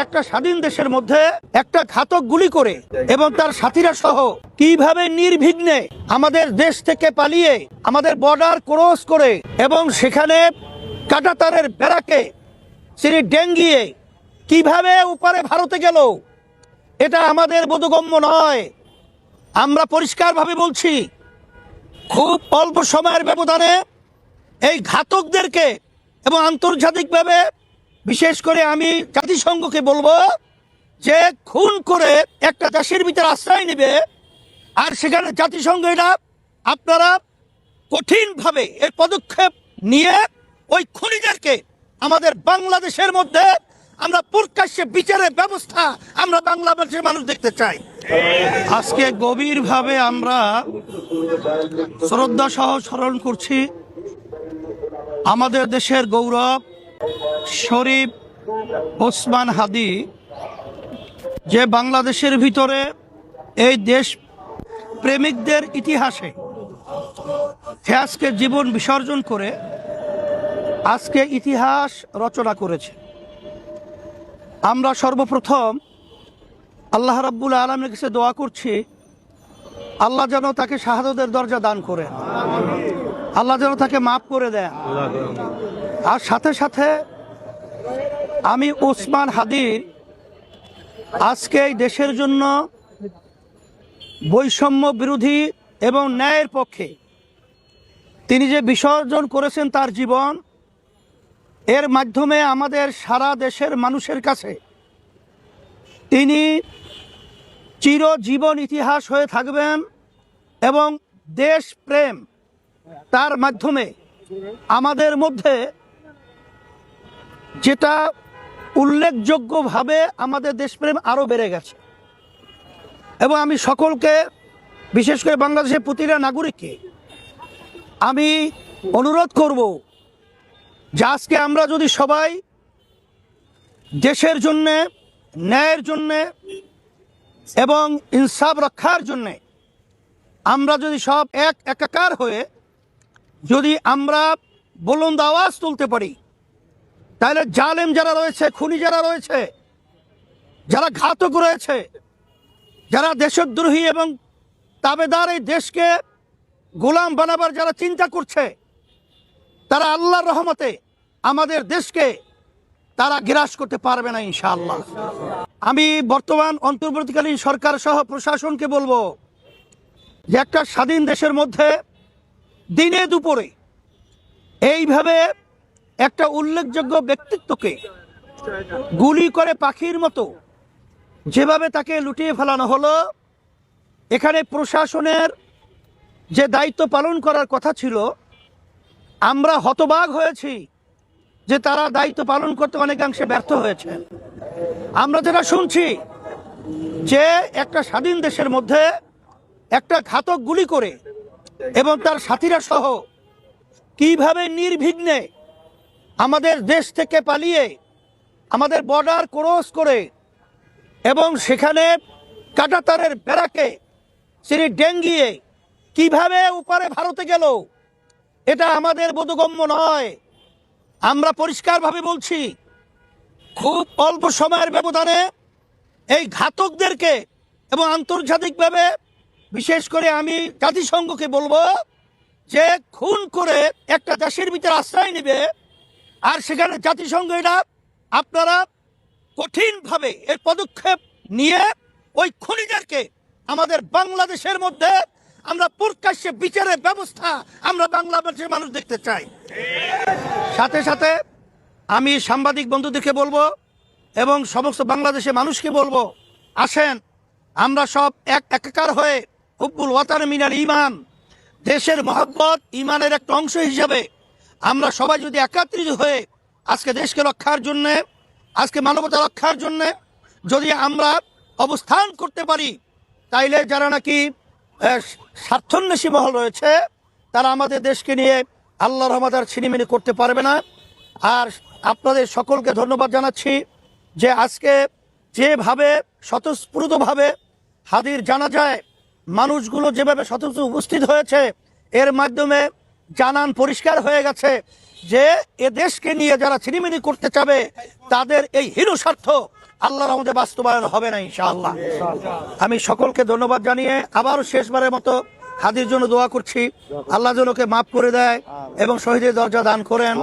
একটা স্বাধীন দেশের মধ্যে একটা ঘাতক গুলি করে এবং তার সাথীরা সহ কিভাবে নির্বিঘ্নে আমাদের দেশ থেকে পালিয়ে আমাদের বর্ডার ক্রস করে এবং সেখানে কাঁটাতারের বেড়াকে তিনি ডেঙ্গিয়ে কিভাবে উপরে ভারতে গেল, এটা আমাদের বোধগম্য নয়। আমরা পরিষ্কারভাবে বলছি, খুব অল্প সময়ের ব্যবধানে এই ঘাতকদেরকে এবং আন্তর্জাতিকভাবে বিশেষ করে আমি জাতিসংঘকে বলবো যে খুন করে একটা দেশের ভিতরে আশ্রয় নেবে আর সেখানে জাতিসংঘ এটা আপনারা কঠিনভাবে এর পদক্ষেপ নিয়ে ওই খুনিদেরকে আমাদের বাংলাদেশের মধ্যে আমরা প্রকাশ্যে বিচারের ব্যবস্থা আমরা বাংলাদেশের মানুষ দেখতে চাই। আজকে গভীরভাবে আমরা শ্রদ্ধা সহ স্মরণ করছি আমাদের দেশের গৌরব শরীফ ওসমান হাদি, যে বাংলাদেশের ভিতরে এই দেশ প্রেমিকদের ইতিহাসে সে আজকে জীবন বিসর্জন করে আজকে ইতিহাস রচনা করেছে। আমরা সর্বপ্রথম আল্লাহ রাব্বুল আলামিনের কাছে দোয়া করছি, আল্লাহ যেন তাকে শাহাদাতের দরজা দান করেন, আল্লাহ যেন তাকে মাফ করে দেন। আর সাথে সাথে আমি ওসমান হাদির আজকে এই দেশের জন্য বৈষম্য বিরোধী এবং ন্যায়ের পক্ষে তিনি যে বিসর্জন করেছেন তার জীবন, এর মাধ্যমে আমাদের সারা দেশের মানুষের কাছে তিনি চিরজীবন ইতিহাস হয়ে থাকবেন এবং দেশ প্রেম তার মাধ্যমে আমাদের মধ্যে যেটা উল্লেখযোগ্যভাবে আমাদের দেশপ্রেম আরও বেড়ে গেছে। এবং আমি সকলকে, বিশেষ করে বাংলাদেশের প্রতিটা নাগরিককে আমি অনুরোধ করব যে আজকে আমরা যদি সবাই দেশের জন্যে, ন্যায়ের জন্যে এবং ইনসাফ রক্ষার জন্যে আমরা যদি সব একাকার হয়ে যদি আমরা বুলন্দ আওয়াজ তুলতে পারি, তাহলে জালেম যারা রয়েছে, খুনি যারা রয়েছে, যারা ঘাতক রয়েছে, যারা দেশদ্রোহী এবং তাবেদার এই দেশকে গোলাম বানাবার যারা চিন্তা করছে, তারা আল্লাহর রহমতে আমাদের দেশকে তারা গ্রাস করতে পারবে না ইনশাআল্লাহ। আমি বর্তমান অন্তর্বর্তীকালীন সরকার সহ প্রশাসনকে বলবো যে একটা স্বাধীন দেশের মধ্যে দিনে দুপুরে এইভাবে একটা উল্লেখযোগ্য ব্যক্তিত্বকে গুলি করে পাখির মতো যেভাবে তাকে লুটিয়ে ফেলানো হলো, এখানে প্রশাসনের যে দায়িত্ব পালন করার কথা ছিল, আমরা হতবাক হয়েছি যে তারা দায়িত্ব পালন করতে অনেকাংশে ব্যর্থ হয়েছে। আমরা যেটা শুনছি যে একটা স্বাধীন দেশের মধ্যে একটা ঘাতক গুলি করে এবং তার সাথীরা সহ কিভাবে নির্বিঘ্নে আমাদের দেশ থেকে পালিয়ে আমাদের বর্ডার ক্রস করে এবং সেখানে কাঁটাতারের বেড়াকে তিনি ডেঙ্গিয়ে কিভাবে উপরে ভারতে গেল, এটা আমাদের বোধগম্য নয়। আমরা পরিষ্কারভাবে বলছি, খুব অল্প সময়ের ব্যবধানে এই ঘাতকদেরকে এবং আন্তর্জাতিকভাবে বিশেষ করে আমি জাতিসংঘকে বলবো যে খুন করে একটা দেশের ভিতরে আশ্রয় নেবে আর সেখানে জাতিসংঘ এটা আপনারা কঠিনভাবে এর পদক্ষেপ নিয়ে ওই খুনিদেরকে আমাদের বাংলাদেশের মধ্যে আমরা প্রকাশ্যে বিচারের ব্যবস্থা আমরা বাংলাদেশের মানুষ দেখতে চাই। সাথে সাথে আমি সাংবাদিক বন্ধুদেরকে বলবো এবং সমস্ত বাংলাদেশের মানুষকে বলবো, আসেন আমরা সব একাকার হয়ে হুব্বুল ওয়াতান মিনাল ঈমান, দেশের মহব্বত ঈমানের একটা অংশ হিসাবে আমরা সবাই যদি একত্রিত হয়ে আজকে দেশকে রক্ষার জন্যে, আজকে মানবতা রক্ষার জন্যে যদি আমরা অবস্থান করতে পারি, তাইলে যারা নাকি স্বার্থন্বেষী মহল রয়েছে তারা আমাদের দেশকে নিয়ে আল্লাহর রহমত আর ছিনিমিনি করতে পারবে না। আর আপনাদের সকলকে ধন্যবাদ জানাচ্ছি যে আজকে যেভাবে স্বতঃস্ফূর্তভাবে হাদির জানাজায় মানুষগুলো যেভাবে স্বতঃস্ফূর্ত উপস্থিত হয়েছে, এর মাধ্যমে জানান পরিষ্কার হয়ে গেছে যে এ দেশকে নিয়ে যারা ছিনিমিনি করতে চাবে তাদের এই হীন স্বার্থ আল্লাহর আমাদের বাস্তবায়ন হবে না ইনশাআল্লাহ। আমি সকলকে ধন্যবাদ জানিয়ে আবারও শেষবারের মতো হাদির জন্য দোয়া করছি, আল্লাহ যেন ওকে মাফ করে দেয় এবং শহীদের দরজা দান করেন।